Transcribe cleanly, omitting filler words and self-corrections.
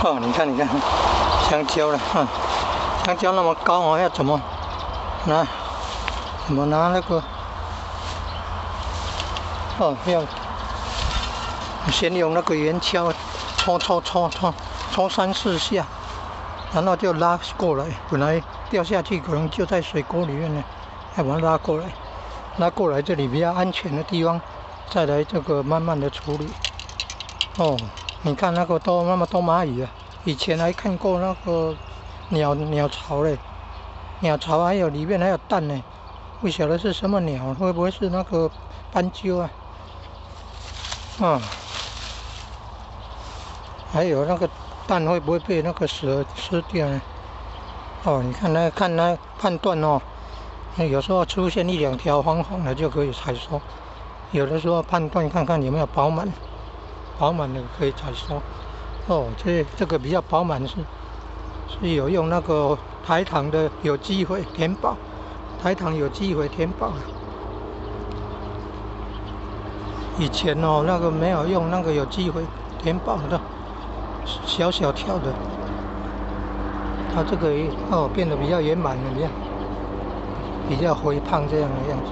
哦，你看，香蕉了，香蕉那么高哦，要怎么拿？怎么拿那个？哦，要先用那个圆锹戳3、4下，然后就拉过来。本来掉下去可能就在水沟里面呢，要把它拉过来。拉过来这里比较安全的地方，再来这个慢慢的处理。哦，你看那个都那么多蚂蚁啊！以前还看过那个鸟巢嘞，鸟巢还有里面还有蛋呢，不晓得是什么鸟，会不会是那个斑鸠啊？嗯，还有那个蛋会不会被那个蛇吃掉呢？哦，你看那判断哦，有时候出现1、2条黄黄的就可以采收，有的时候判断看看有没有饱满的可以采收。哦，这个比较饱满是有用那个台糖的有机肥填饱，台糖有机肥填饱。以前哦那个没有用那个有机肥填饱的，小条的，它这个哦变得比较圆满了，比较肥胖这样的样子。